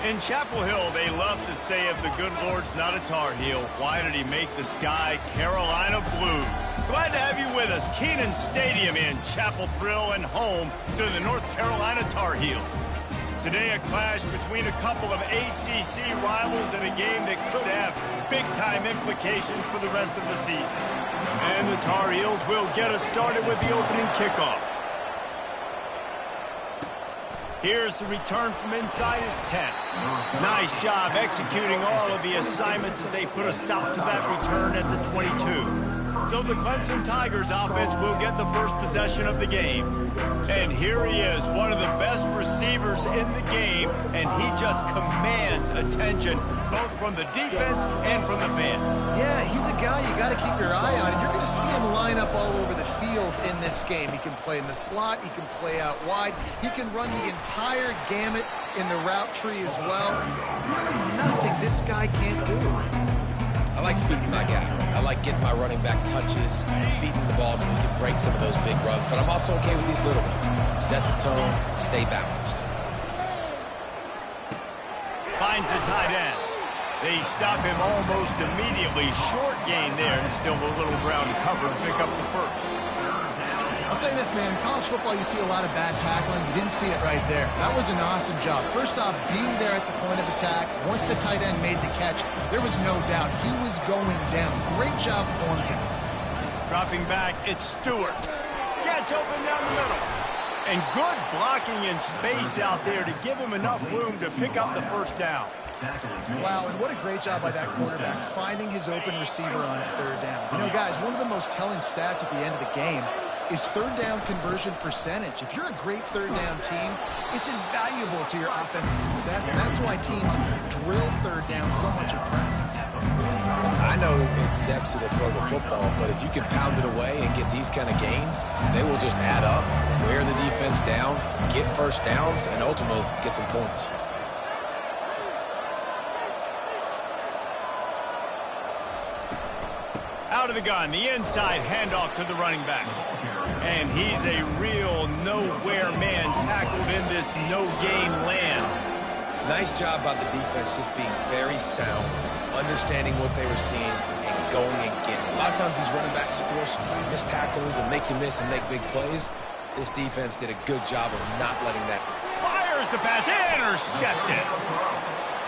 In Chapel Hill, they love to say if the good Lord's not a Tar Heel, why did he make the sky Carolina blue? Glad to have you with us. Kenan Stadium in Chapel Thrill and home to the North Carolina Tar Heels. Today, a clash between a couple of ACC rivals in a game that could have big-time implications for the rest of the season. And the Tar Heels will get us started with the opening kickoff. Here's the return from inside his 10. Nice job executing all of the assignments as they put a stop to that return at the 22. So the Clemson Tigers offense will get the first possession of the game. And here he is, one of the best receivers in the game, and he just commands attention both from the defense and from the fans. Yeah, he's a guy you got to keep your eye on, and you're going to see him line up all over the field in this game. He can play in the slot, he can play out wide, he can run the entire gamut in the route tree as well. Really nothing this guy can't do. I like feeding my guy. I like getting my running back touches, feeding the ball so he can break some of those big runs. But I'm also okay with these little ones. Set the tone, stay balanced. Finds the tight end. They stop him almost immediately. Short gain there, and still a little ground to cover to pick up the first. I'll say this, man. In college football, you see a lot of bad tackling. You didn't see it right there. That was an awesome job. First off, being there at the point of attack. Once the tight end made the catch, there was no doubt he was going down. Great job form tackle. Dropping back, it's Stewart. Gets open down the middle. And good blocking in space out there to give him enough room to pick up the first down. Wow, and what a great job by that quarterback, finding his open receiver on third down. You know, guys, one of the most telling stats at the end of the game is third down conversion percentage. If you're a great third down team, it's invaluable to your offensive success, and that's why teams drill third down so much in practice. I know it's sexy to throw the football, but if you can pound it away and get these kind of gains, they will just add up, wear the defense down, get first downs, and ultimately get some points. Out of the gun, the inside handoff to the running back. And he's a real nowhere man tackled in this no-gain land. Nice job by the defense just being very sound, understanding what they were seeing, and going and getting. A lot of times these running backs force missed tackles and make you miss and make big plays. This defense did a good job of not letting that. Fires the pass, intercepted.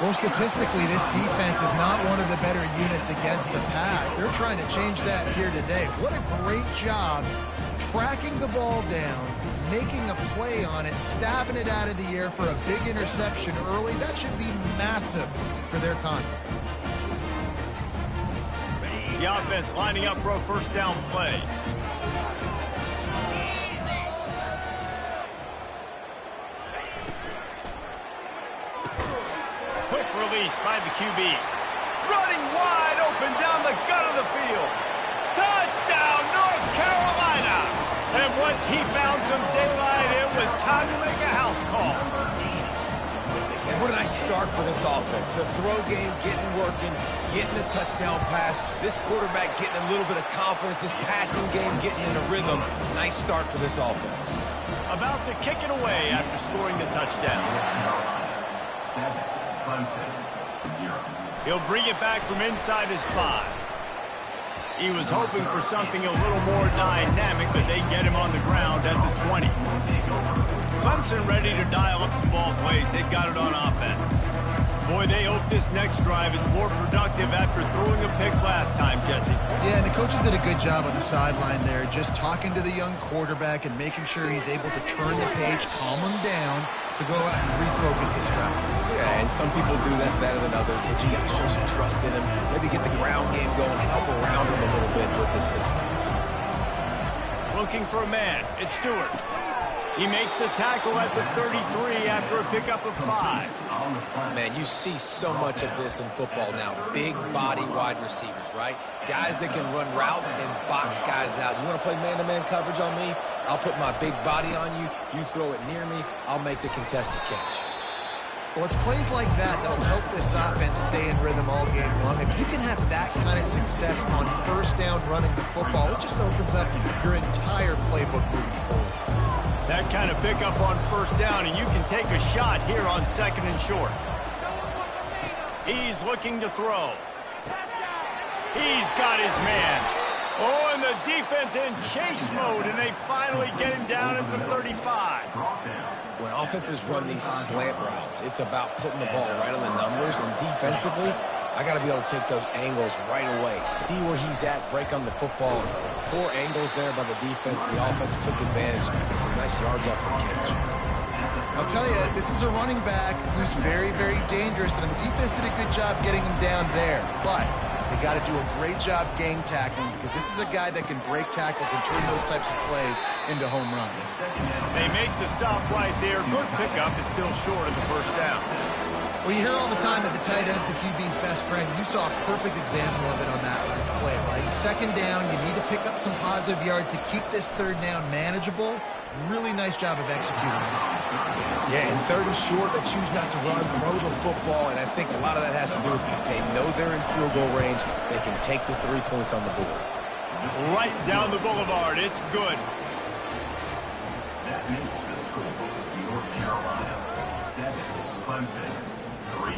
Well, statistically, this defense is not one of the better units against the pass. They're trying to change that here today. What a great job tracking the ball down, making a play on it, stabbing it out of the air for a big interception early. That should be massive for their confidence. The offense lining up for a first down play. Quick release by the QB. Running wide open down the gut of the field. Touchdown, North Carolina! And once he found some daylight, it was time to make a house call. And what a nice start for this offense. The throw game getting working, getting the touchdown pass. This quarterback getting a little bit of confidence. This passing game getting in a rhythm. Nice start for this offense. About to kick it away after scoring the touchdown. He'll bring it back from inside his 5. He was hoping for something a little more dynamic, but they get him on the ground at the 20. Clemson ready to dial up some ball plays. They've got it on offense. Boy, they hope this next drive is more productive after throwing a pick last time, Jesse. Yeah, and the coaches did a good job on the sideline there, just talking to the young quarterback and making sure he's able to turn the page, calm him down, to go out and refocus this route. Yeah, and some people do that better than others, but you got to show some trust in him. Maybe get the ground game going, help around him a little bit with this system. Looking for a man. It's Stewart. He makes the tackle at the 33 after a pickup of 5. Man, you see so much of this in football now. Big body wide receivers, right? Guys that can run routes and box guys out. You want to play man-to-man coverage on me? I'll put my big body on you. You throw it near me, I'll make the contested catch. Well, it's plays like that that'll help this offense stay in rhythm all game long. If you can have that kind of success on first down running the football, it just opens up your entire playbook moving forward. That kind of pickup on first down, and you can take a shot here on 2nd and short. He's looking to throw. He's got his man. Oh, and the defense in chase mode, and they finally get him down at the 35. When offenses run these slant routes, it's about putting the ball right on the numbers, and defensively, I got to be able to take those angles right away. See where he's at, break on the football. Poor angles there by the defense. The offense took advantage of some nice yards after the catch. I'll tell you, this is a running back who's very, very dangerous, and the defense did a good job getting him down there. But they got to do a great job gang tackling, because this is a guy that can break tackles and turn those types of plays into home runs. They make the stop right there. Good pickup. It's still short of the first down. Well, you hear all the time that the tight end's the QB's best friend. You saw a perfect example of it on that last play, right? Second down, you need to pick up some positive yards to keep this third down manageable. Really nice job of executing. Yeah, and third and short, they choose not to run, throw the football, and I think a lot of that has to do with they know they're in field goal range. They can take the 3 points on the board. Right down the boulevard. It's good. That makes the score. North Carolina 7, Clemson 3.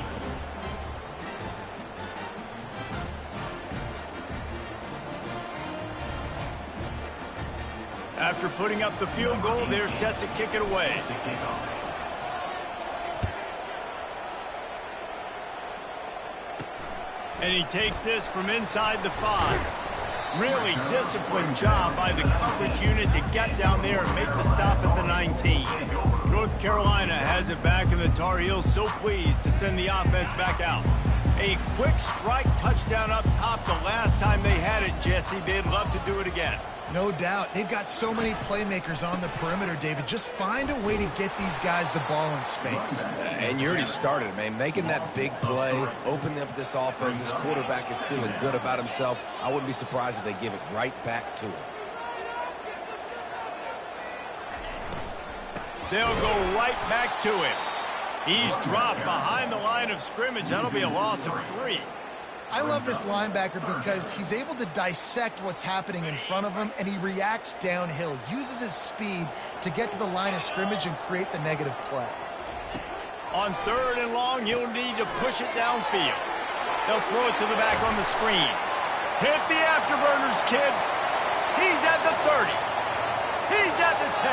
After putting up the field goal, they're set to kick it away. And he takes this from inside the 5. Really disciplined job by the coverage unit to get down there and make the stop at the 19. North Carolina has it back, and the Tar Heels so pleased to send the offense back out. A quick strike touchdown up top the last time they had it, Jesse. They'd love to do it again. No doubt. They've got so many playmakers on the perimeter, David. Just find a way to get these guys the ball in space. And you already started, man. Making that big play, opening up this offense. This quarterback is feeling good about himself. I wouldn't be surprised if they give it right back to him. They'll go right back to him. He's dropped behind the line of scrimmage. That'll be a loss of 3. I love this linebacker because he's able to dissect what's happening in front of him, and he reacts downhill, uses his speed to get to the line of scrimmage and create the negative play. On 3rd and long, he'll need to push it downfield. They'll throw it to the back on the screen. Hit the afterburners, kid. He's at the 30. He's at the 10.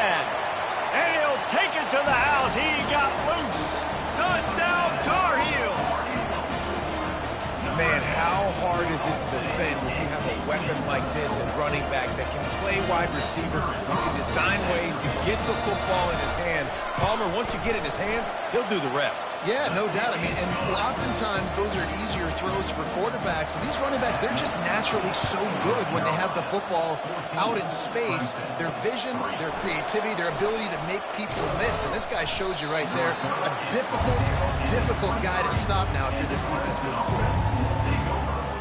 And he'll take it to the house. He got loose. Touchdown, Tar Heels. Man, how hard is it to defend when you have a weapon like this and running back that can play wide receiver? You can design ways to get the football in his hand. Palmer, once you get it in his hands, he'll do the rest. Yeah, no doubt. I mean, and oftentimes those are easier throws for quarterbacks. And these running backs, they're just naturally so good when they have the football out in space. Their vision, their creativity, their ability to make people miss. And this guy showed you right there, a difficult guy to stop now if you're this defense moving forward.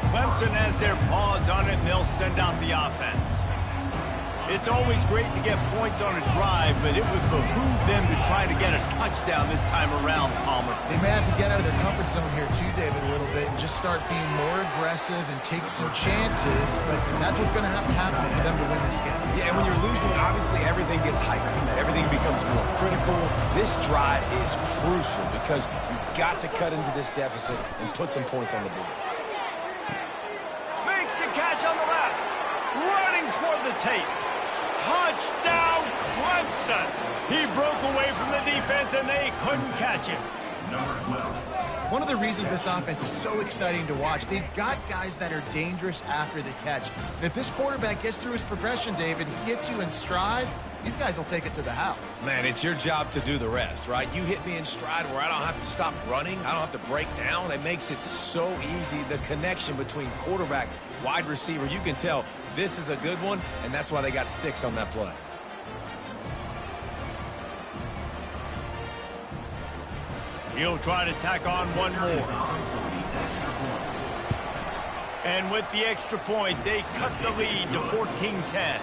Clemson has their paws on it, and they'll send out the offense. It's always great to get points on a drive, but it would behoove them to try to get a touchdown this time around, Palmer. They may have to get out of their comfort zone here too, David, a little bit, and just start being more aggressive and take some chances, but that's what's going to have to happen for them to win this game. Yeah, and when you're losing, obviously everything gets heightened. Everything becomes more critical. This drive is crucial because you've got to cut into this deficit and put some points on the board. Catch on the left, running toward the tape. Touchdown, Clemson. He broke away from the defense, and they couldn't catch him. One of the reasons this offense is so exciting to watch, they've got guys that are dangerous after the catch. And if this quarterback gets through his progression, David, he hits you in stride, these guys will take it to the house. Man, it's your job to do the rest, right? You hit me in stride where I don't have to stop running. I don't have to break down. It makes it so easy. The connection between quarterback, wide receiver, you can tell this is a good one, and that's why they got 6 on that play. He'll try to tack on one more. And with the extra point, they cut the lead to 14-10.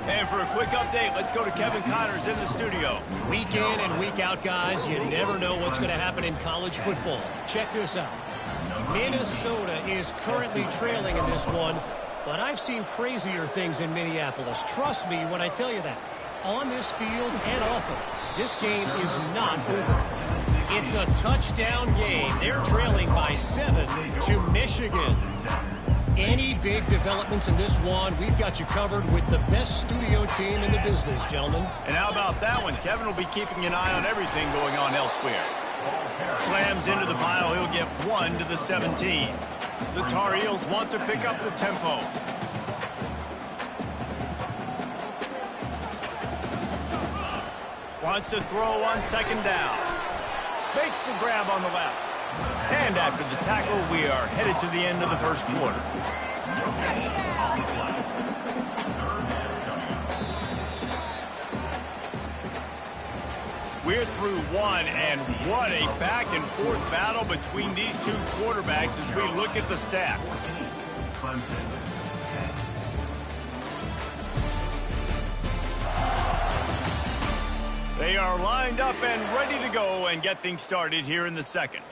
And for a quick update, let's go to Kevin Connors in the studio. Week in and week out, guys, you never know what's going to happen in college football. Check this out. Minnesota is currently trailing in this one, but I've seen crazier things in Minneapolis. Trust me when I tell you that. On this field and off it, this game is not over. It's a touchdown game. They're trailing by by 7 to Michigan. Any big developments in this one, we've got you covered with the best studio team in the business, gentlemen. And how about that one? Kevin will be keeping an eye on everything going on elsewhere. Slams into the pile. He'll get 1 to the 17. The Tar Heels want to pick up the tempo. Wants to throw on 2nd down. Makes the grab on the left. And after the tackle, we are headed to the end of the first quarter. We're through one, and what a back-and-forth battle between these two quarterbacks as we look at the stats. They are lined up and ready to go and get things started here in the second.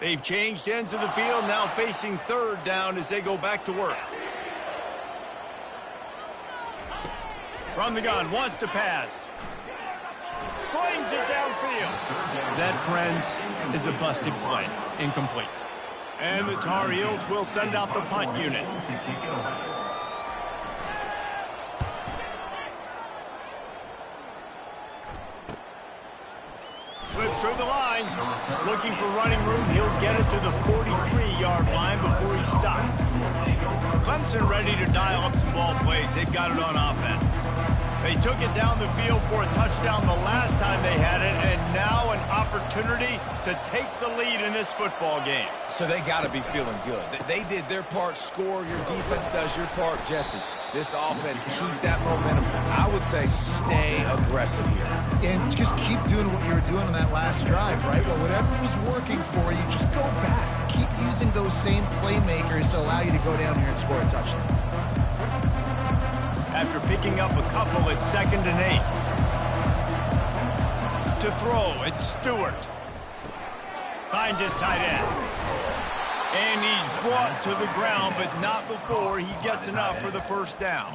They've changed ends of the field, now facing 3rd down as they go back to work. From the gun, wants to pass. Slings it downfield. That, friends, is a busted play. Incomplete. And the Tar Heels will send out the punt unit. Slips through the line. Looking for running room. He'll get it to the 43-yard line before he stops. Clemson ready to dial up some ball plays. They've got it on offense. They took it down the field for a touchdown the last time they had it, and now an opportunity to take the lead in this football game. So they got to be feeling good. They did their part, score. Your defense does your part. Jesse, this offense, keep that momentum. I would say stay aggressive here. And just keep doing what you were doing on that last drive, right? Well, whatever was working for you, just go back. Keep using those same playmakers to allow you to go down here and score a touchdown. After picking up a couple at 2nd and 8. To throw, it's Stewart. Finds his tight end. And he's brought to the ground, but not before he gets enough for the 1st down.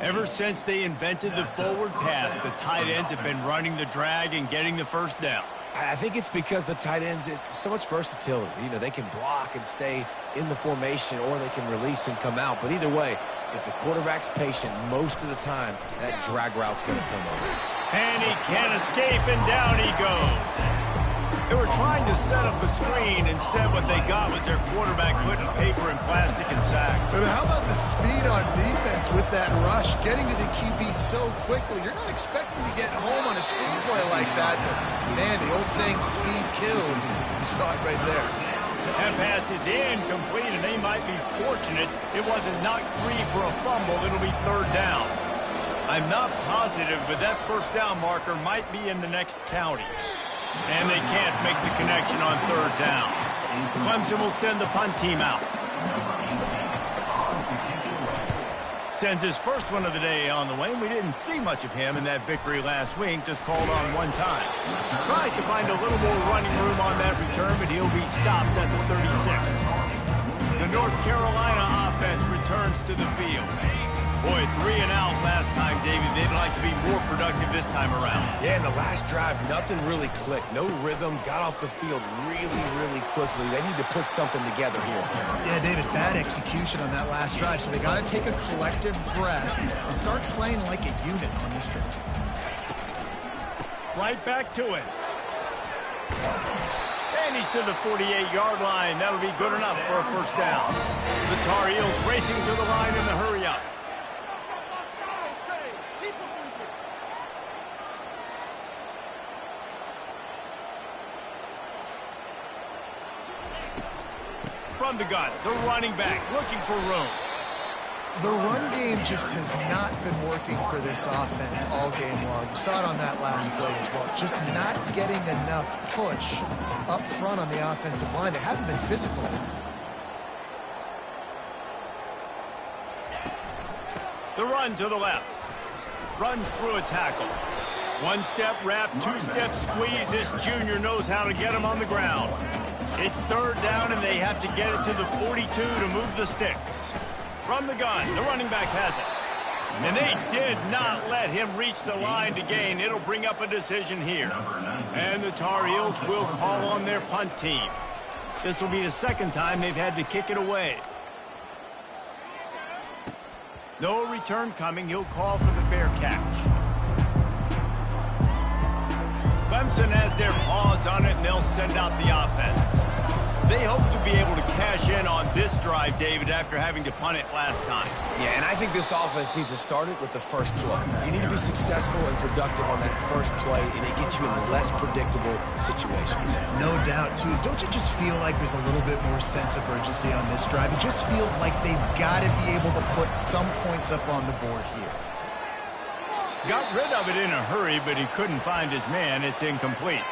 Ever since they invented the forward pass, the tight ends have been running the drag and getting the 1st down. I think it's because the tight ends is so much versatility. You know, they can block and stay in the formation, or they can release and come out. But either way, if the quarterback's patient, most of the time, that drag route's going to come over. And he can't escape, and down he goes. They were trying to set up a screen. Instead, what they got was their quarterback putting paper and plastic and sack. But how about the speed on defense with that rush, getting to the QB so quickly? You're not expecting to get home on a screenplay like that. But, man, the old saying, speed kills. You saw it right there. That pass is incomplete, and they might be fortunate it wasn't knocked free for a fumble. It'll be 3rd down. I'm not positive, but that 1st down marker might be in the next county. And they can't make the connection on 3rd down. Clemson will send the punt team out. Sends his first one of the day on the way, and we didn't see much of him in that victory last week, just called on 1 time. Tries to find a little more running room on that return, but he'll be stopped at the 36. The North Carolina offense returns to the field. Boy, 3 and out last time, David. They'd like to be more productive this time around. Yeah, in the last drive, nothing really clicked. No rhythm, got off the field really, really quickly. They need to put something together here. Yeah, David, bad execution on that last drive. So they got to take a collective breath and start playing like a unit on this drive. Right back to it. And he's to the 48-yard line. That'll be good enough for a 1st down. The Tar Heels racing to the line in the hurry-up. From the gun, the running back looking for room. The run game just has not been working for this offense all game long. You saw it on that last play as well. Just not getting enough push up front on the offensive line. They haven't been physical. The run to the left. Runs through a tackle. 1-step wrap, 2-step squeeze. This junior knows how to get him on the ground. It's 3rd down, and they have to get it to the 42 to move the sticks. From the gun, the running back has it. And they did not let him reach the line to gain. It'll bring up a decision here. And the Tar Heels will call on their punt team. This will be the second time they've had to kick it away. No return coming. He'll call for the fair catch. Clemson has their paws on it, and they'll send out the offense. They hope to be able to cash in on this drive, David, after having to punt it last time. Yeah, and I think this offense needs to start it with the first play. You need to be successful and productive on that first play, and it gets you in less predictable situations. No doubt, too. Don't you just feel like there's a little bit more sense of urgency on this drive? It just feels like they've got to be able to put some points up on the board here. Got rid of it in a hurry, but he couldn't find his man. It's incomplete.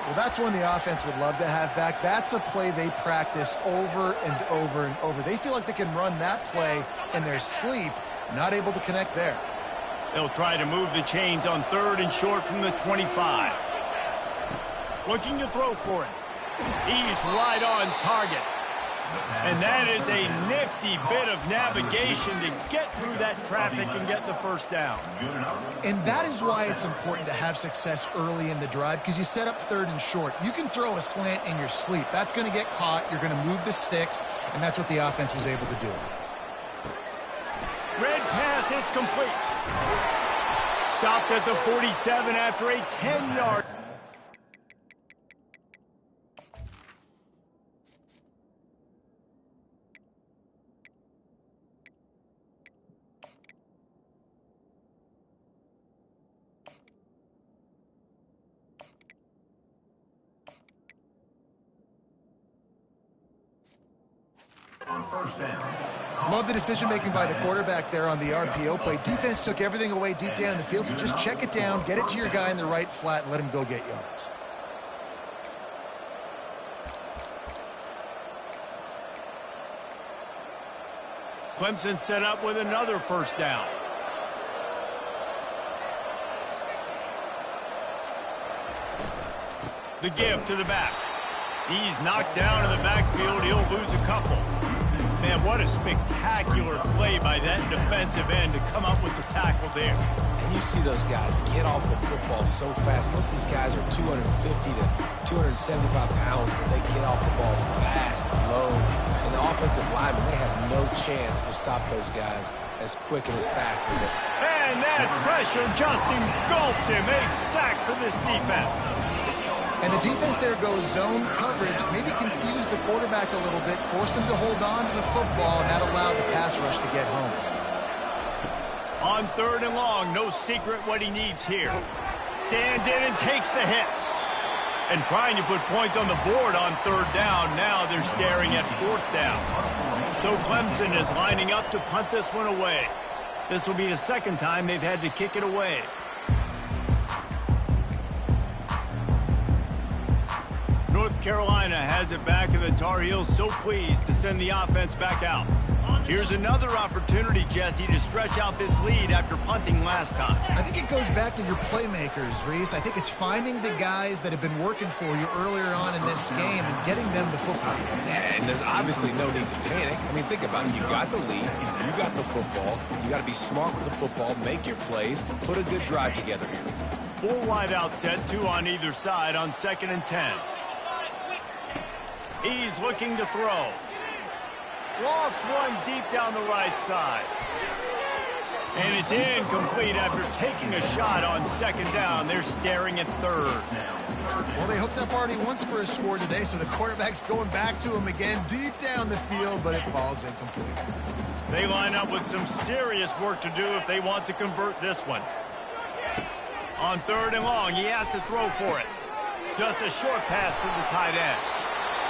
Well, that's one the offense would love to have back. That's a play they practice over and over and over. They feel like they can run that play in their sleep, not able to connect there. They'll try to move the chains on 3rd and short from the 25. Looking to throw for it. He's right on target. And that is a nifty bit of navigation to get through that traffic and get the first down. And that is why it's important to have success early in the drive, because you set up 3rd and short. You can throw a slant in your sleep. That's going to get caught. You're going to move the sticks, and that's what the offense was able to do. Red pass, it's complete. Stopped at the 47 after a 10-yard. Love the decision-making by the quarterback there on the RPO play. Defense took everything away deep down the field, so just check it down, get it to your guy in the right flat, and let him go get yards. Clemson set up with another first down. The give to the back. He's knocked down in the backfield. He'll lose a couple. Man, what a spectacular play by that defensive end to come up with the tackle there. And you see those guys get off the football so fast. Most of these guys are 250 to 275 pounds, but they get off the ball fast, low. And the offensive linemen, they have no chance to stop those guys as quick and as fast as they. And that pressure just engulfed him. A sack for this defense. And the defense there goes zone coverage, maybe confused the quarterback a little bit, forced him to hold on to the football, and that allowed the pass rush to get home. On 3rd and long, no secret what he needs here. Stands in and takes the hit. And trying to put points on the board on 3rd down. Now they're staring at 4th down. So Clemson is lining up to punt this one away. This will be the second time they've had to kick it away. North Carolina has it back, and the Tar Heels so pleased to send the offense back out. Here's another opportunity, Jesse, to stretch out this lead after punting last time. I think it goes back to your playmakers, Reese. I think it's finding the guys that have been working for you earlier on in this game and getting them the football. And there's obviously no need to panic. I mean, think about it. You got the lead. You got the football. You got to be smart with the football, make your plays, put a good drive together here. 4 wide out set, 2 on either side on 2nd and 10. He's looking to throw. Lost one deep down the right side. And it's incomplete after taking a shot on 2nd down. They're staring at 3rd. Well, they hooked up already once for a score today, so the quarterback's going back to him again deep down the field, but it falls incomplete. They line up with some serious work to do if they want to convert this one. On 3rd and long, he has to throw for it. Just a short pass to the tight end.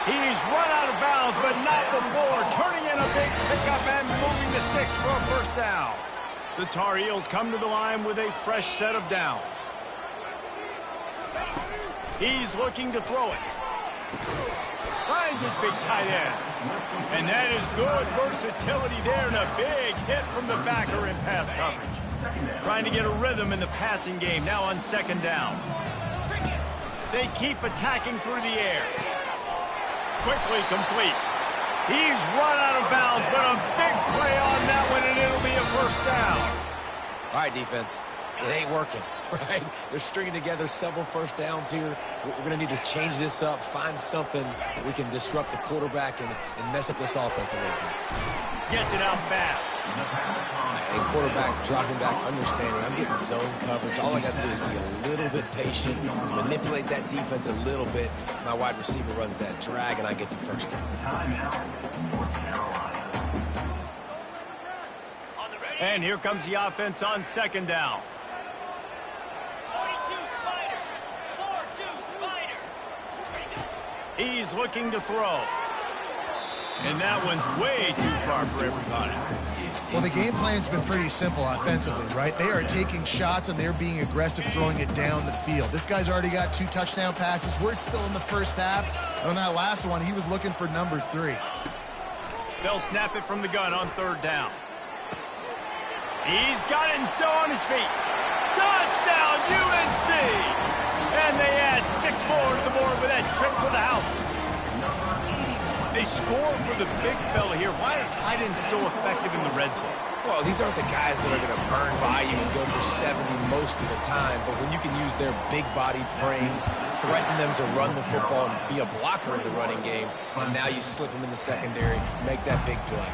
He's run out of bounds, but not before. Turning in a big pickup and moving the sticks for a first down. The Tar Heels come to the line with a fresh set of downs. He's looking to throw it. Finds his big tight end. And that is good versatility there, and a big hit from the backer in pass coverage. Trying to get a rhythm in the passing game, now on 2nd down. They keep attacking through the air. Quickly complete. He's run out of bounds, but a big play on that one, and it'll be a first down. All right, defense. It ain't working, right? They're stringing together several first downs here. We're going to need to change this up, find something that we can disrupt the quarterback and mess up this offense a little bit. Gets it out fast. A quarterback dropping back, understanding I'm getting zone coverage. All I got to do is be a little bit patient, manipulate that defense a little bit. My wide receiver runs that drag, and I get the first down. And here comes the offense on second down. He's looking to throw. And that one's way too far for everybody. Well, the game plan's been pretty simple offensively, right? They are taking shots and they're being aggressive throwing it down the field. This guy's already got 2 touchdown passes. We're still in the first half. And on that last one, he was looking for number 3. They'll snap it from the gun on third down. He's got it and still on his feet. Touchdown, UNC! And they add 6 more to the board with that trip to the house. They score for the big fella here. Why are tight ends so effective in the red zone? Well, these aren't the guys that are going to burn by you and go for 70 most of the time, but when you can use their big-bodied frames, threaten them to run the football and be a blocker in the running game, and now you slip them in the secondary, make that big play.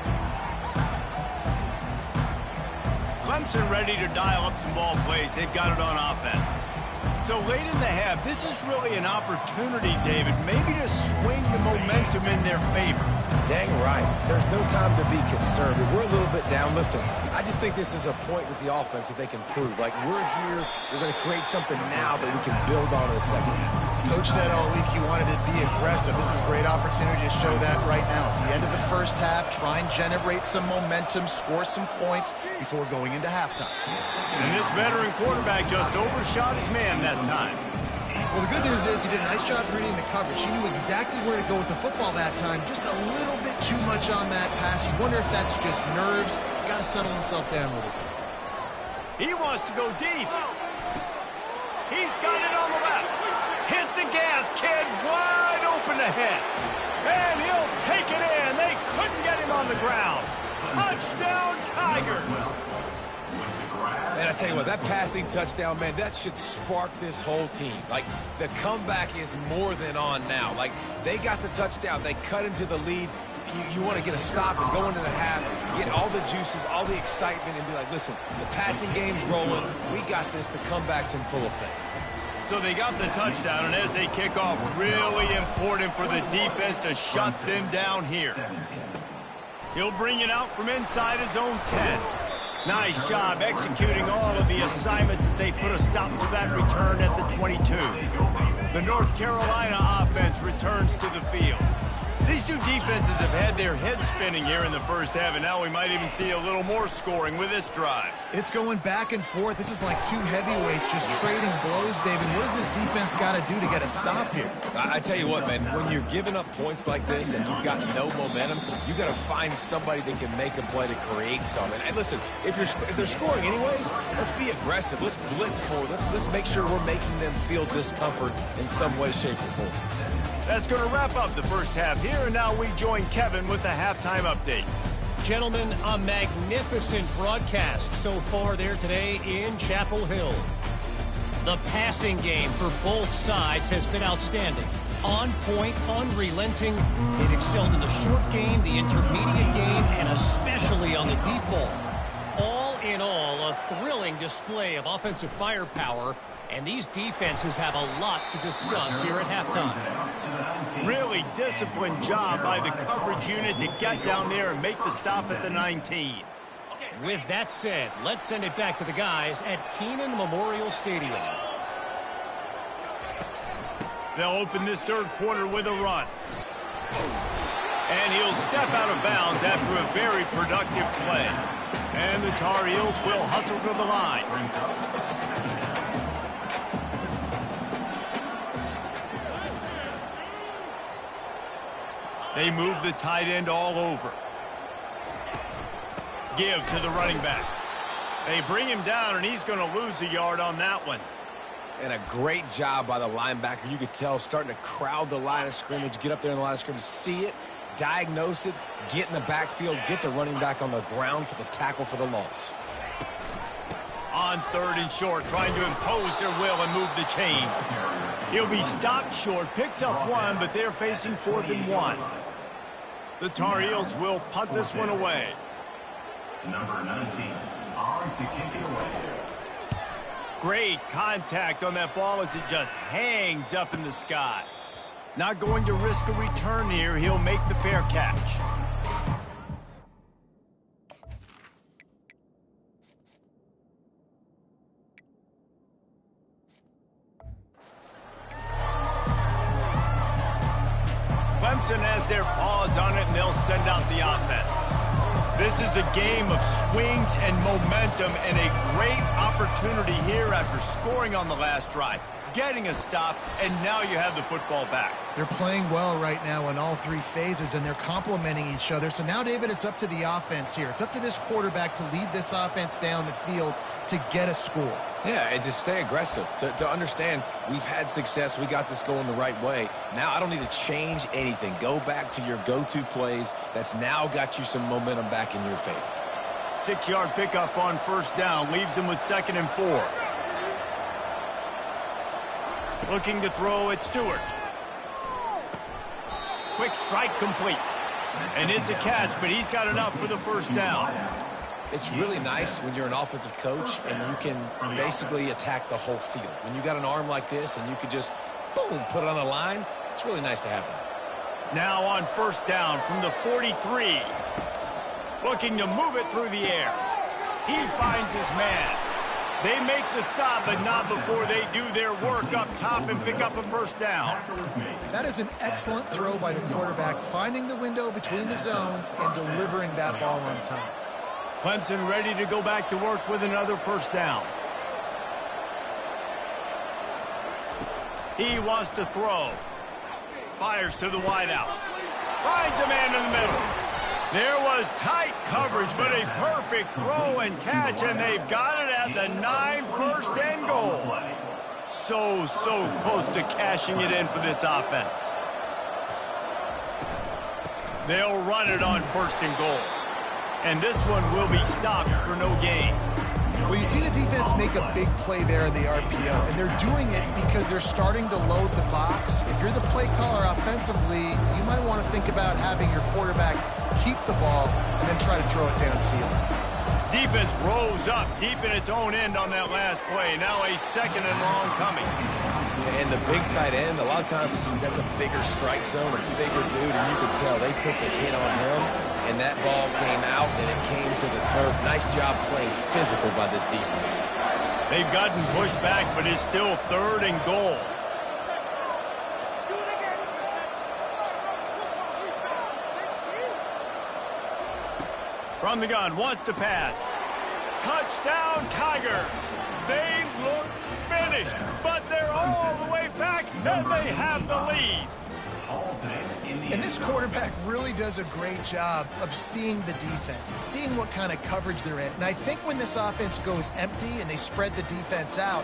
Clemson ready to dial up some ball plays. They've got it on offense. So late in the half, this is really an opportunity, David, maybe to swing the momentum in their favor. Dang right. There's no time to be concerned. If we're a little bit down, listen, I just think this is a point with the offense that they can prove. Like, we're here, we're going to create something now that we can build on in the second half. Coach said all week he wanted to be aggressive. This is a great opportunity to show that right now. At the end of the first half, try and generate some momentum, score some points before going into halftime. And this veteran quarterback just overshot his man that time. Well, the good news is he did a nice job reading the coverage. He knew exactly where to go with the football that time. Just a little bit too much on that pass. You wonder if that's just nerves. He's got to settle himself down a little bit. He wants to go deep. He's got it on the left. Hit the gas, kid. Wide open ahead. And he'll take it in. They couldn't get him on the ground. Touchdown, Tigers. Man, I tell you what, that passing touchdown, man, that should spark this whole team. Like, the comeback is more than on now. Like, they got the touchdown. They cut into the lead. You want to get a stop and go into the half, get all the juices, all the excitement, and be like, listen, the passing game's rolling. We got this. The comeback's in full effect. So they got the touchdown, and as they kick off, really important for the defense to shut them down here. He'll bring it out from inside his own 10. Nice job executing all of the assignments as they put a stop to that return at the 22. The North Carolina offense returns to the field. These two defenses have had their heads spinning here in the first half, and now we might even see a little more scoring with this drive. It's going back and forth. This is like 2 heavyweights just trading blows, David. What does this defense got to do to get a stop here? I tell you what, man, when you're giving up points like this and you've got no momentum, you've got to find somebody that can make a play to create something. And listen, if they're scoring anyways, let's be aggressive. Let's blitz more. Let's make sure we're making them feel discomfort in some way, shape, or form. That's going to wrap up the first half here, and now we join Kevin with the halftime update. Gentlemen, a magnificent broadcast so far there today in Chapel Hill. The passing game for both sides has been outstanding. On point, unrelenting. They've excelled in the short game, the intermediate game, and especially on the deep ball. All in all, a thrilling display of offensive firepower, and these defenses have a lot to discuss here at halftime. Really disciplined job by the coverage unit to get down there and make the stop at the 19. With that said, let's send it back to the guys at Kenan Memorial Stadium. They'll open this third quarter with a run. And he'll step out of bounds after a very productive play. And the Tar Heels will hustle to the line. They move the tight end all over. Give to the running back. They bring him down, and he's going to lose a yard on that one. And a great job by the linebacker. You could tell starting to crowd the line of scrimmage, get up there in the line of scrimmage, see it, diagnose it, get in the backfield, get the running back on the ground for the tackle for the loss. On 3rd and short, trying to impose their will and move the chains. He'll be stopped short, picks up 1, but they're facing 4th and 1. The Tar Heels will punt this one away. Number 19, on to kick it away. Great contact on that ball as it just hangs up in the sky. Not going to risk a return here. He'll make the fair catch. Clemson has their paws on it, and they'll send out the offense. This is a game of swings and momentum, and a great opportunity here after scoring on the last drive, getting a stop, and now you have the football back. They're playing well right now in all 3 phases, and they're complementing each other. So now, David, it's up to the offense here. It's up to this quarterback to lead this offense down the field to get a score. Yeah, and to stay aggressive, to understand we've had success, we got this going the right way. Now I don't need to change anything. Go back to your go-to plays. That's now got you some momentum back in your favor. 6-yard pickup on 1st down, leaves them with 2nd and 4. Looking to throw at Stewart. Quick strike complete. And it's a catch, but he's got enough for the 1st down. It's really nice when you're an offensive coach and you can basically attack the whole field. When you got an arm like this and you could just, boom, put it on a line, it's really nice to have that. Now on 1st down from the 43. Looking to move it through the air. He finds his man. They make the stop, but not before they do their work up top and pick up a 1st down. That is an excellent throw by the quarterback, finding the window between the zones and delivering that ball on time. Clemson ready to go back to work with another 1st down. He wants to throw. Fires to the wideout. Finds a man in the middle. There was tight coverage, but a perfect throw and catch, and they've got it at the 9, 1st and goal. So close to cashing it in for this offense. They'll run it on 1st and goal. And this one will be stopped for no gain. Well, you see the defense make a big play there in the RPO, and they're doing it because they're starting to load the box. If you're the play caller offensively, you might want to think about having your quarterback keep the ball and then try to throw it downfield. Defense rose up deep in its own end on that last play. Now a 2nd and long coming. And the big tight end, a lot of times that's a bigger strike zone, a bigger dude, and you could tell they put the hit on him, and that ball came out, and it came to the turf. Nice job playing physical by this defense. They've gotten pushed back, but it's still 3rd and goal. From the gun, wants to pass. Touchdown, Tiger. They look finished, but they're all the way back, and they have the lead. And this quarterback really does a great job of seeing the defense, seeing what kind of coverage they're in. And I think when this offense goes empty and they spread the defense out,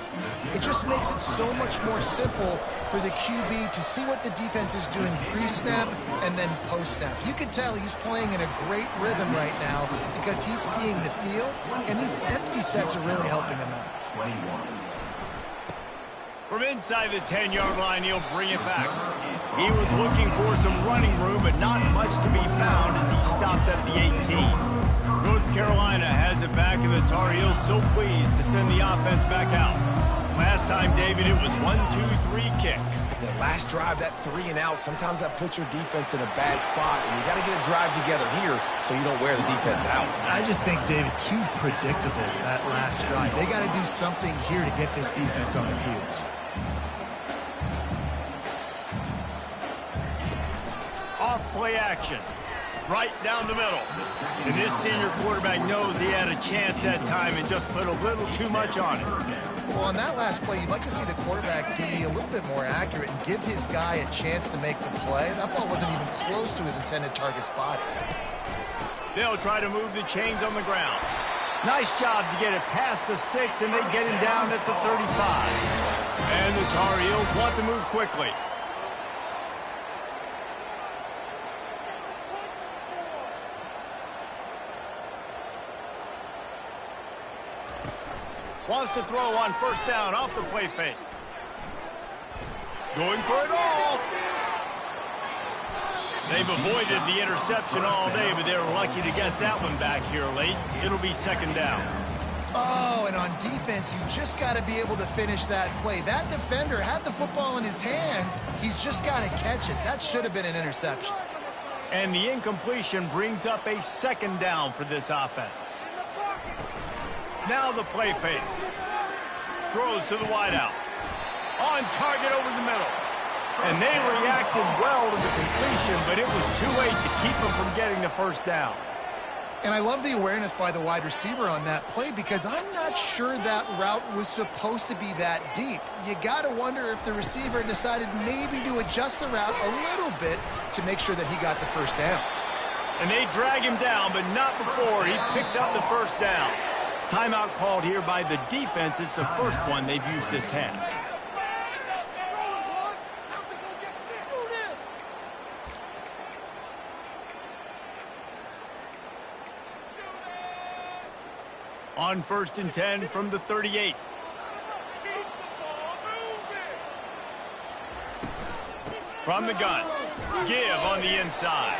it just makes it so much more simple for the QB to see what the defense is doing pre-snap and then post-snap. You can tell he's playing in a great rhythm right now because he's seeing the field, and these empty sets are really helping him out. From inside the 10-yard line, he'll bring it back. He was looking for some running room, but not much to be found as he stopped at the 18. North Carolina has it back, and the Tar Heels so pleased to send the offense back out. Last time, David, it was 1-2-3 kick. The last drive, that 3 and out, sometimes that puts your defense in a bad spot, and you got to get a drive together here so you don't wear the defense out. I just think, David, too predictable, that last drive. They got to do something here to get this defense on their heels. Off play action. Right down the middle. And this senior quarterback knows he had a chance that time and just put a little too much on it. Well, on that last play, you'd like to see the quarterback be a little bit more accurate and give his guy a chance to make the play. That ball wasn't even close to his intended target's body. They'll try to move the chains on the ground. Nice job to get it past the sticks, and they get him down at the 35. And the Tar Heels want to move quickly. Wants to throw on first down off the play fake. Going for it all. They've avoided the interception all day, but they're lucky to get that one back here late. It'll be second down. Oh, and on defense, you just got to be able to finish that play. That defender had the football in his hands. He's just got to catch it. That should have been an interception. And the incompletion brings up a second down for this offense. Now the play fake. Throws to the wideout. On target over the middle. And they reacted well to the completion, but it was too late to keep them from getting the first down. And I love the awareness by the wide receiver on that play because I'm not sure that route was supposed to be that deep. You got to wonder if the receiver decided maybe to adjust the route a little bit to make sure that he got the first down. And they drag him down, but not before he picks up the first down. Timeout called here by the defense. It's the first one they've used this half. On 1st and 10 from the 38. From the gun. Give on the inside.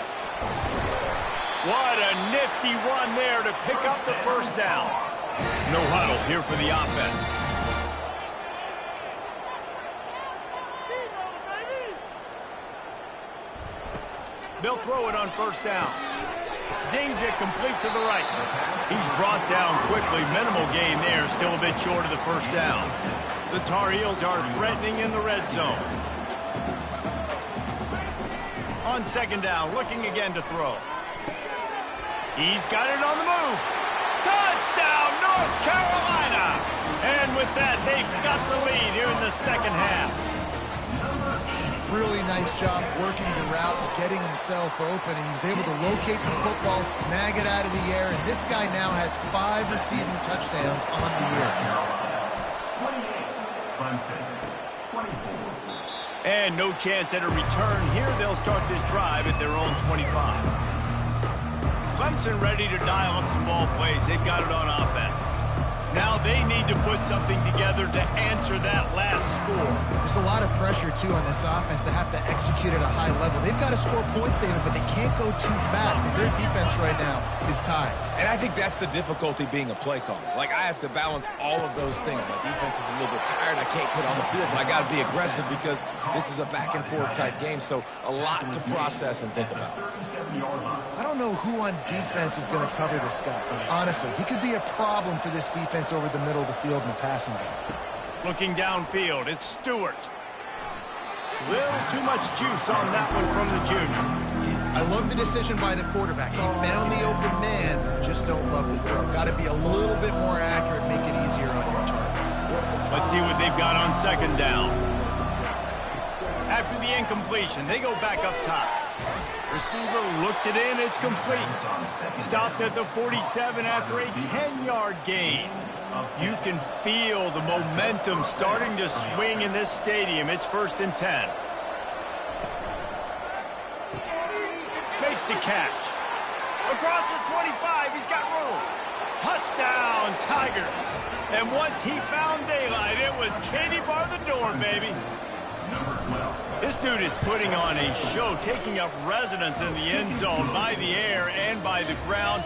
What a nifty run there to pick up the first down. No huddle here for the offense. They'll throw it on first down. Zings it complete to the right. He's brought down quickly. Minimal gain there. Still a bit short of the first down. The Tar Heels are threatening in the red zone. On second down, looking again to throw. He's got it on the move. Touchdown, North Carolina! And with that, they've got the lead here in the second half. Really nice job working the route and getting himself open. He was able to locate the football, snag it out of the air, and this guy now has 5 receiving touchdowns on the year. 28, Clemson, 24. And no chance at a return here. They'll start this drive at their own 25. Clemson ready to dial up some ball plays. They've got it on offense. Now they need to put something together to answer that last score. There's a lot of pressure, too, on this offense to have to execute at a high level. They've got to score points, David, but they can't go too fast because their defense right now is tired. And I think that's the difficulty being a play caller. Like, I have to balance all of those things. My defense is a little bit tired. I can't put on the field, but I got to be aggressive because this is a back-and-forth type game, so a lot to process and think about. I don't know who on defense is going to cover this guy. Honestly, he could be a problem for this defense over the middle of the field in the passing game. Looking downfield, it's Stewart. Little too much juice on that one from the junior. I love the decision by the quarterback. He found the open man, just don't love the throw. Got to be a little bit more accurate, make it easier on your target. Let's see what they've got on second down. After the incompletion, they go back up top. Receiver looks it in, it's complete. Stopped at the 47 after a 10-yard gain. You can feel the momentum starting to swing in this stadium. It's 1st and 10. Makes the catch. Across the 25, he's got room. Touchdown, Tigers. And once he found daylight, it was Katie bar the door, baby. This dude is putting on a show, taking up residence in the end zone by the air and by the ground,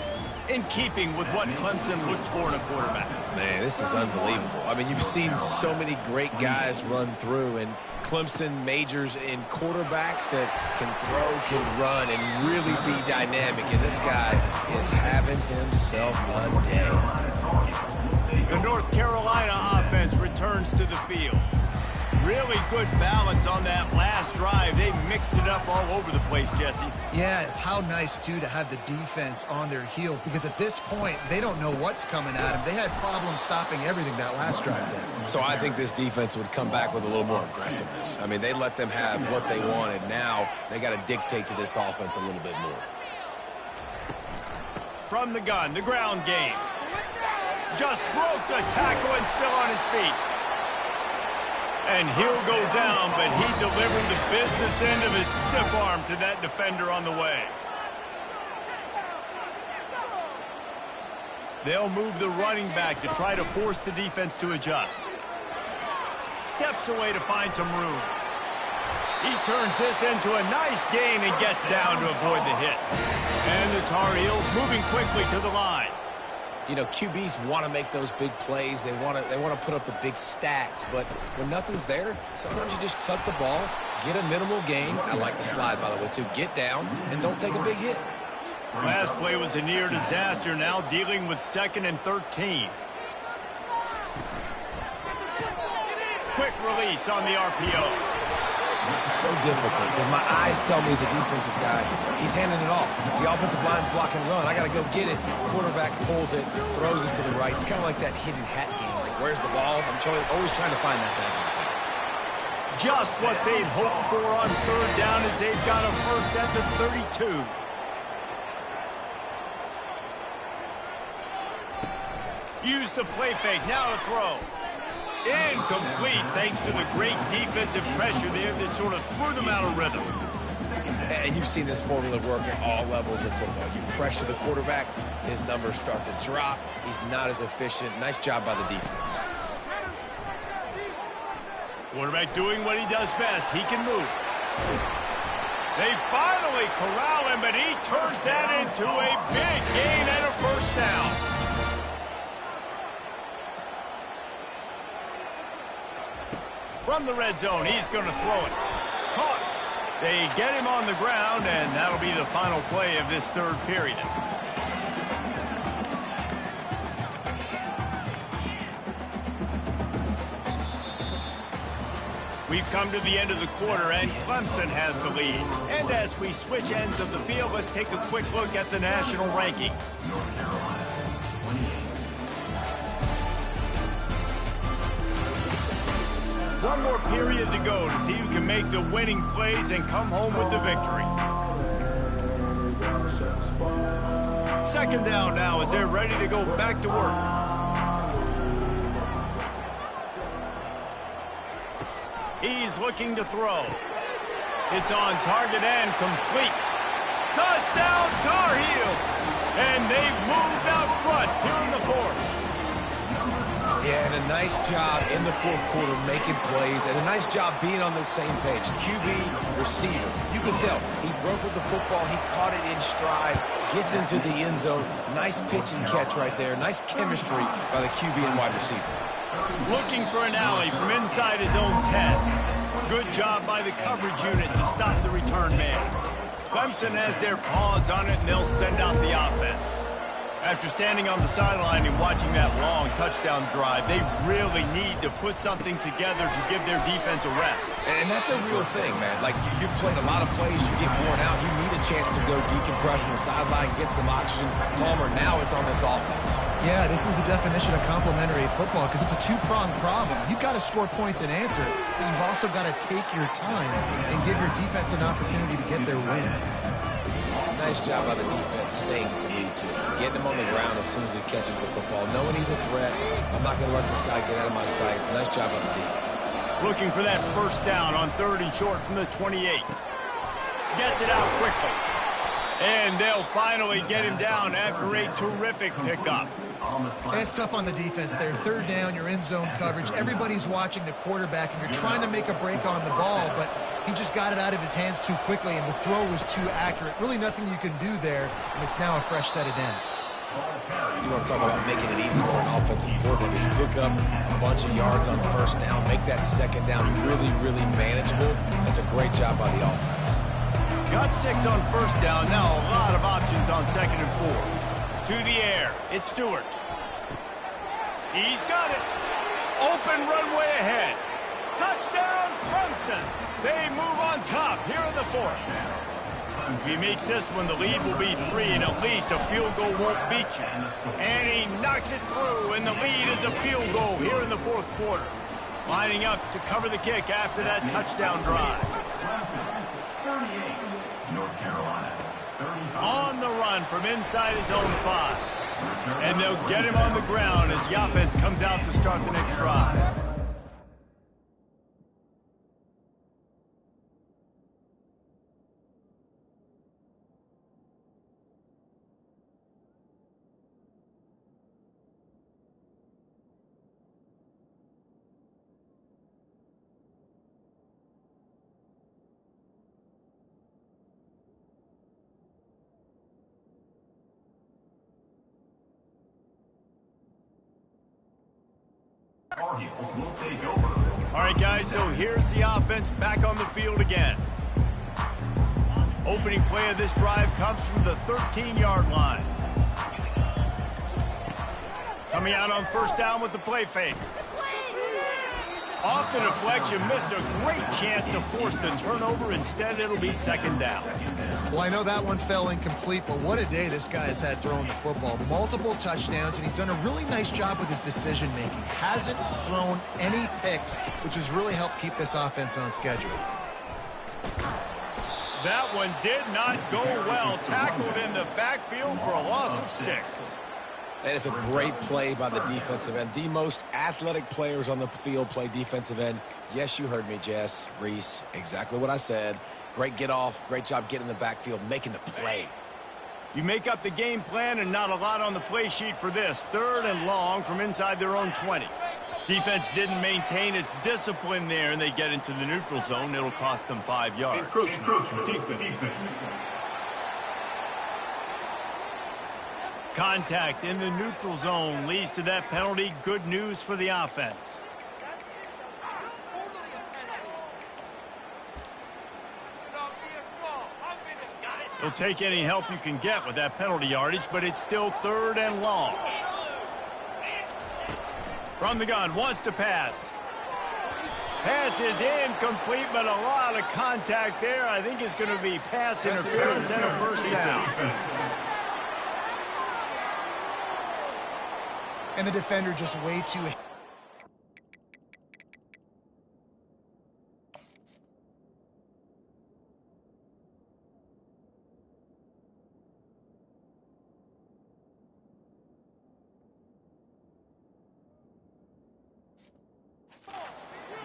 in keeping with what Clemson looks for in a quarterback. Man, this is unbelievable. I mean, you've seen so many great guys run through, and Clemson majors in quarterbacks that can throw, can run, and really be dynamic. And this guy is having himself a day. The North Carolina offense returns to the field. Really good balance on that last drive. They mixed it up all over the place, Jesse. Yeah, how nice, too, to have the defense on their heels because at this point, they don't know what's coming at them. They had problems stopping everything that last drive there. So I think this defense would come back with a little more aggressiveness. I mean, they let them have what they wanted. Now they got to dictate to this offense a little bit more. From the gun, the ground game. Just broke the tackle and still on his feet. And he'll go down, but he delivered the business end of his stiff arm to that defender on the way. They'll move the running back to try to force the defense to adjust. Steps away to find some room. He turns this into a nice gain and gets down to avoid the hit. And the Tar Heels moving quickly to the line. You know, QBs want to make those big plays. They want to put up the big stats. But when nothing's there, sometimes you just tuck the ball, get a minimal gain. I like the slide, by the way, too. Get down and don't take a big hit. Last play was a near disaster, now dealing with 2nd and 13. Quick release on the RPO. It's so difficult because my eyes tell me he's a defensive guy. He's handing it off. The offensive line's block and run. I got to go get it. Quarterback pulls it, throws it to the right. It's kind of like that hidden hat game. Like, where's the ball? I'm always trying to find that thing. Just what they'd hoped for on 3rd down as they've got a first at the 32. Use the play fake. Now to throw. Incomplete thanks to the great defensive pressure there that sort of threw them out of rhythm. And you've seen this formula work at all levels of football. You pressure the quarterback, his numbers start to drop. He's not as efficient. Nice job by the defense. Quarterback doing what he does best. He can move. They finally corral him, but he turns that into a big gain and a first down. From the red zone, he's going to throw it. Caught. They get him on the ground, and that'll be the final play of this 3rd period. We've come to the end of the quarter, and Clemson has the lead. And as we switch ends of the field, let's take a quick look at the national rankings. One more period to go to see who can make the winning plays and come home with the victory. 2nd down now as they're ready to go back to work. He's looking to throw. It's on target and complete. Touchdown Tar Heels! And they've moved out front here in the 4th. Yeah, and a nice job in the 4th quarter making plays, and a nice job being on the same page. QB, receiver. You can tell he broke with the football. He caught it in stride, gets into the end zone. Nice pitch and catch right there. Nice chemistry by the QB and wide receiver. Looking for an alley from inside his own 10. Good job by the coverage unit to stop the return man. Clemson has their paws on it, and they'll send out the offense. After standing on the sideline and watching that long touchdown drive, they really need to put something together to give their defense a rest. And that's a real thing, man. Like, you played a lot of plays, you get worn out, you need a chance to go decompress on the sideline, get some oxygen. Palmer, now it's on this offense. Yeah, this is the definition of complementary football because it's a two-pronged problem. You've got to score points and answer, but you've also got to take your time and give your defense an opportunity to get their win. Nice job by the defense staying with the lead, too. Getting him on the ground as soon as he catches the football. Knowing he's a threat, I'm not going to let this guy get out of my sights. Nice job by the defense. Looking for that first down on 3rd and short from the 28. Gets it out quickly. And they'll finally get him down after a terrific pickup. It's tough on the defense there. 3rd down, you're in zone coverage. Everybody's watching the quarterback, and you're trying to make a break on the ball, but he just got it out of his hands too quickly, and the throw was too accurate. Really nothing you can do there, and it's now a fresh set of downs. You want to talk about making it easy for an offensive coordinator. You pick up a bunch of yards on 1st down, make that 2nd down really, really manageable. That's a great job by the offense. Got 6 on 1st down. Now a lot of options on 2nd and 4. To the air. It's Stewart. He's got it. Open runway ahead. Touchdown, Clemson. They move on top here in the 4th. If he makes this one, the lead will be 3, and at least a field goal won't beat you. And he knocks it through, and the lead is a field goal here in the 4th quarter. Lining up to cover the kick after that touchdown drive. 38, North Carolina. On the run from inside his own 5. And they'll get him on the ground as the offense comes out to start the next drive. Tar Heels will take over. All right, guys, so here's the offense back on the field again. Opening play of this drive comes from the 13-yard line. Coming out on first down with the play fake. Off the deflection, missed a great chance to force the turnover. Instead, it'll be second down. Well, I know that one fell incomplete, but what a day this guy has had throwing the football. Multiple touchdowns, and he's done a really nice job with his decision-making. Hasn't thrown any picks, which has really helped keep this offense on schedule. That one did not go well. Tackled in the backfield for a loss of 6. That is a great play by the defensive end. The most athletic players on the field play defensive end. Yes, you heard me, Jess, Reese. Exactly what I said. Great get off. Great job getting in the backfield, making the play. You make up the game plan and not a lot on the play sheet for this. 3rd and long from inside their own 20. Defense didn't maintain its discipline there, and they get into the neutral zone. It'll cost them 5 yards. Encroachment. Defense. Contact in the neutral zone leads to that penalty. Good news for the offense. You'll take any help you can get with that penalty yardage, but it's still 3rd and long. From the gun, wants to pass. Pass is incomplete, but a lot of contact there. I think it's going to be pass interference and a first down. And the defender just way too...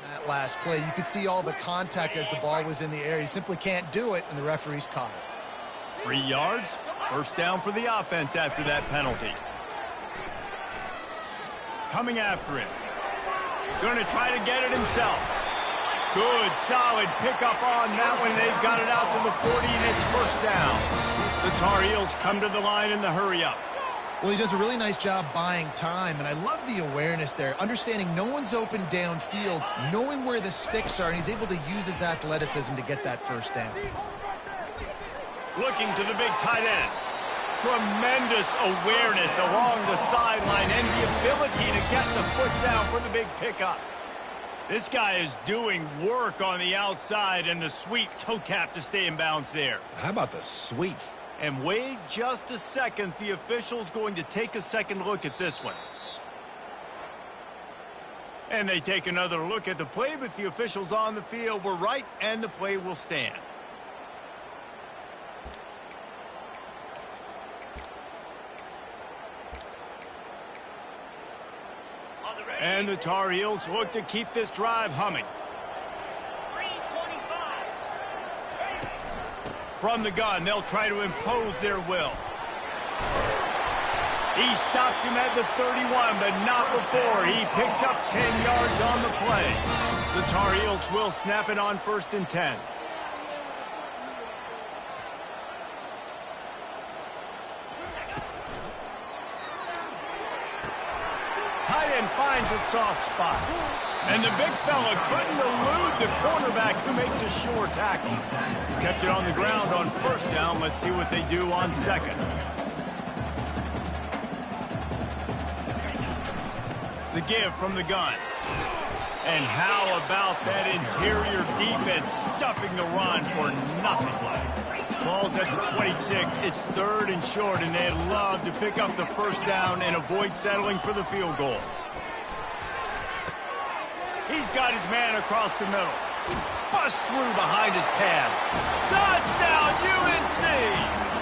That last play, you could see all the contact as the ball was in the air. He simply can't do it, and the referees caught it. 3 yards, first down for the offense after that penalty. Coming after him. Going to try to get it himself. Good, solid pickup on that one. They've got it out to the 40, and it's first down. The Tar Heels come to the line in the hurry-up. Well, he does a really nice job buying time, and I love the awareness there, understanding no one's open downfield, knowing where the sticks are, and he's able to use his athleticism to get that first down. Looking to the big tight end. Tremendous awareness along the sideline and the ability to get the foot down for the big pickup. This guy is doing work on the outside, and the sweet toe tap to stay in bounds there. How about the sweep? And wait just a second. The official's going to take a second look at this one. And they take another look at the play, but the officials on the field were right, and the play will stand. And the Tar Heels look to keep this drive humming. From the gun, they'll try to impose their will. He stops him at the 31, but not before. He picks up 10 yards on the play. The Tar Heels will snap it on 1st and 10. Tight end finds a soft spot. And the big fella couldn't elude the cornerback who makes a sure tackle. Kept it on the ground on first down. Let's see what they do on second. The give from the gun. And how about that interior defense stuffing the run for nothing? Ball's at the 26. It's 3rd and short, and they'd love to pick up the first down and avoid settling for the field goal. He's got his man across the middle. Bust through behind his pad. Touchdown, UNC!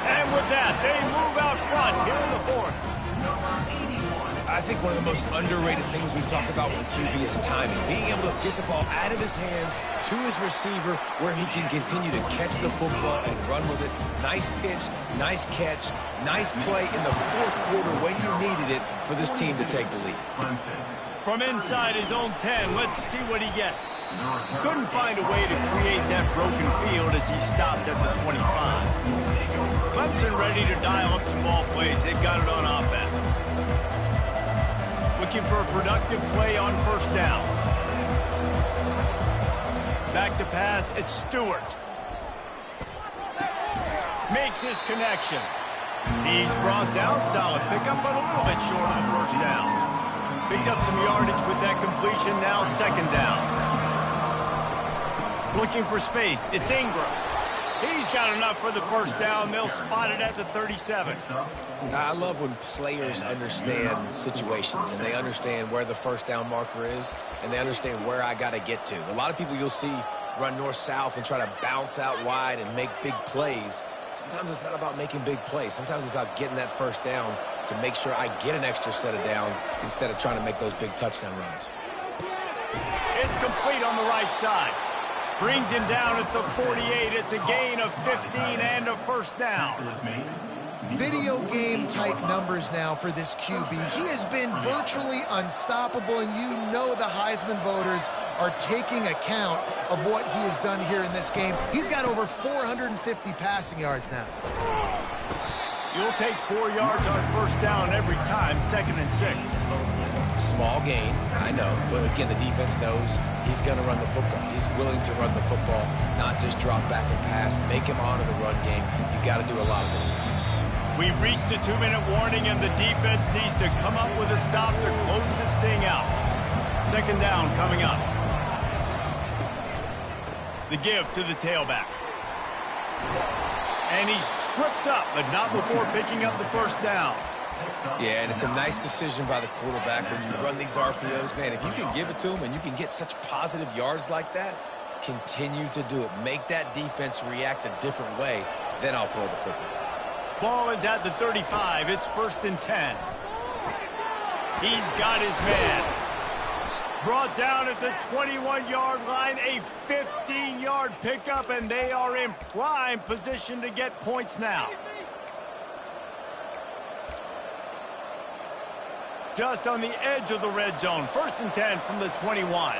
And with that, they move out front here in the 4th. I think one of the most underrated things we talk about with QB is timing. Being able to get the ball out of his hands to his receiver where he can continue to catch the football and run with it. Nice pitch, nice catch, nice play in the 4th quarter when you needed it for this team to take the lead. From inside his own 10, let's see what he gets. Couldn't find a way to create that broken field as he stopped at the 25. Clemson ready to dial up some ball plays. They've got it on offense. With looking for a productive play on first down. Back to pass, it's Stewart. Makes his connection. He's brought down, solid pickup, but a little bit short of the first down. Picked up some yardage with that completion, now second down. Looking for space, it's Ingram. He's got enough for the first down. They'll spot it at the 37. I love when players understand situations and they understand where the first down marker is and they understand where I got to get to. A lot of people you'll see run north-south and try to bounce out wide and make big plays. Sometimes it's not about making big plays. Sometimes it's about getting that first down to make sure I get an extra set of downs instead of trying to make those big touchdown runs. It's complete on the right side. Brings him down at the 48. It's a gain of 15 and a first down. Video game type numbers now for this QB. He has been virtually unstoppable, and you know the Heisman voters are taking account of what he has done here in this game. He's got over 450 passing yards now. You'll take 4 yards on first down every time, 2nd and 6. Small gain, I know, but again, the defense knows he's going to run the football. He's willing to run the football, not just drop back and pass, make him honor the run game. You got to do a lot of this. We've reached the 2-minute warning, and the defense needs to come up with a stop to close this thing out. Second down coming up. The give to the tailback. And he's tripped up, but not before picking up the first down. Yeah, and it's a nice decision by the quarterback when you run these RPOs. Man, if you can give it to him and you can get such positive yards like that, continue to do it. Make that defense react a different way, then I'll throw the football. Ball is at the 35. It's 1st and 10. He's got his man. Brought down at the 21-yard line, a 15-yard pickup, and they are in prime position to get points now. Just on the edge of the red zone. 1st and 10 from the 21.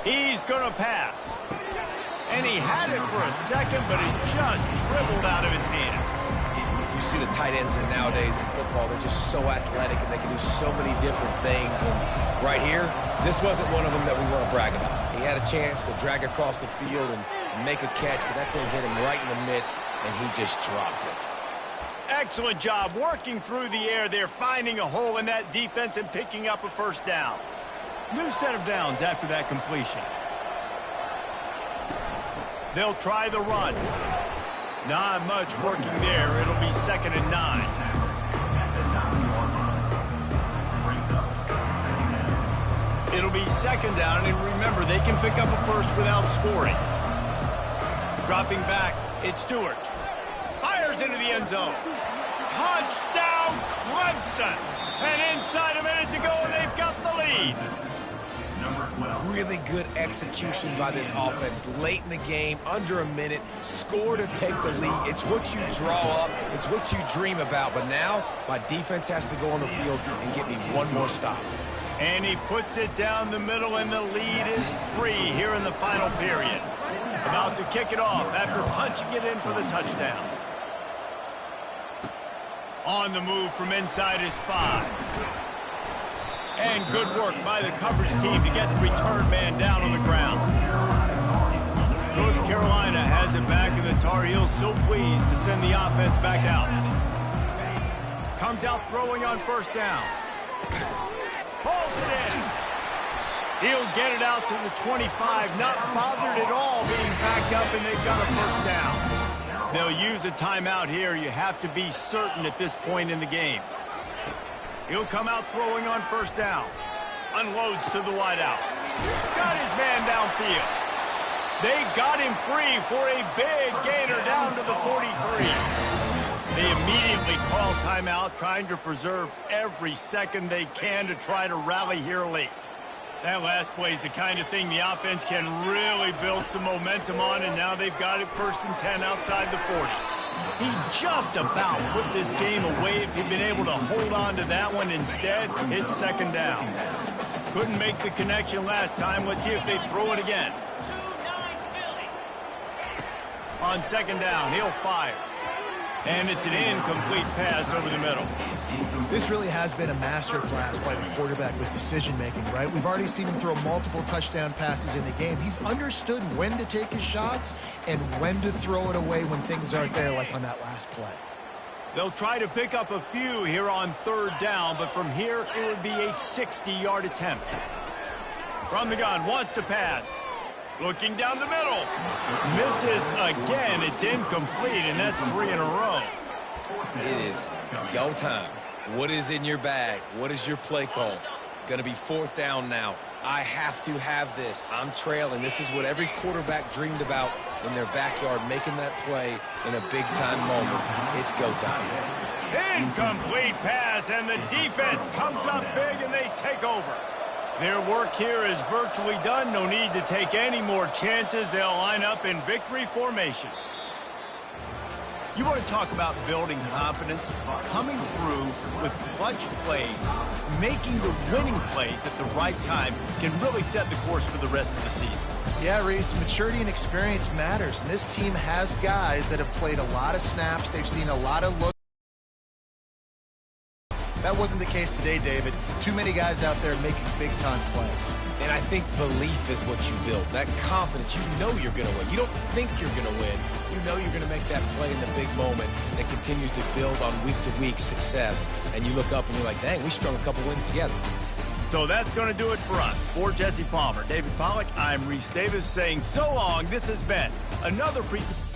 He's going to pass. And he had it for a second, but it just dribbled out of his hands. You see the tight ends nowadays in football, they're just so athletic and they can do so many different things. And right here, this wasn't one of them that we want to brag about. He had a chance to drag across the field and make a catch, but that thing hit him right in the midst, and he just dropped it. Excellent job working through the air there, finding a hole in that defense and picking up a first down. New set of downs after that completion. They'll try the run. Not much working there. It'll be 2nd and 9. It'll be 2nd down, and remember, they can pick up a first without scoring. Dropping back, it's Stewart. Fires into the end zone. Touchdown, Clemson! And inside a minute to go, and they've got the lead. Really good execution by this offense late in the game, under a minute, score to take the lead. It's what you draw up, it's what you dream about, but now my defense has to go on the field and get me one more stop. And he puts it down the middle, and the lead is 3 here in the final period. About to kick it off after punching it in for the touchdown. On the move from inside his 5. And good work by the coverage team to get the return man down on the ground. North Carolina has it back, and the Tar Heels so pleased to send the offense back out. Comes out throwing on first down. Pulls it in. He'll get it out to the 25, not bothered at all being backed up, and they've got a first down. They'll use a timeout here. You have to be certain at this point in the game. He'll come out throwing on first down. Unloads to the wideout. Got his man downfield. They got him free for a big gainer down to the 43. They immediately call timeout, trying to preserve every second they can to try to rally here late. That last play is the kind of thing the offense can really build some momentum on, and now they've got it 1st and 10 outside the 40. He just about put this game away if he'd been able to hold on to that one. Instead, it's 2nd down. Couldn't make the connection last time. Let's see if they throw it again. On 2nd down, he'll fire. And it's an incomplete pass over the middle. This really has been a masterclass by the quarterback with decision-making, right? We've already seen him throw multiple touchdown passes in the game. He's understood when to take his shots and when to throw it away when things aren't there, like on that last play. They'll try to pick up a few here on 3rd down, but from here it would be a 60-yard attempt. From the gun, wants to pass. Looking down the middle. Misses again. It's incomplete, and that's 3 in a row. It is go time. What is in your bag? What is your play call? Going to be 4th down now. I have to have this. I'm trailing. This is what every quarterback dreamed about in their backyard, making that play in a big-time moment. It's go time. Incomplete pass, and the defense comes up big, and they take over. Their work here is virtually done. No need to take any more chances. They'll line up in victory formation. You want to talk about building confidence? Coming through with clutch plays, making the winning plays at the right time can really set the course for the rest of the season. Yeah, Reese, maturity and experience matters. And this team has guys that have played a lot of snaps. They've seen a lot of looks. That wasn't the case today, David. Too many guys out there making big-time plays. And I think belief is what you build. That confidence, you know you're going to win. You don't think you're going to win. You know you're going to make that play in the big moment that continues to build on week-to-week success. And you look up and you're like, dang, we strung a couple wins together. So that's going to do it for us. For Jesse Palmer, David Pollack, I'm Reese Davis saying so long. This has been another presentation.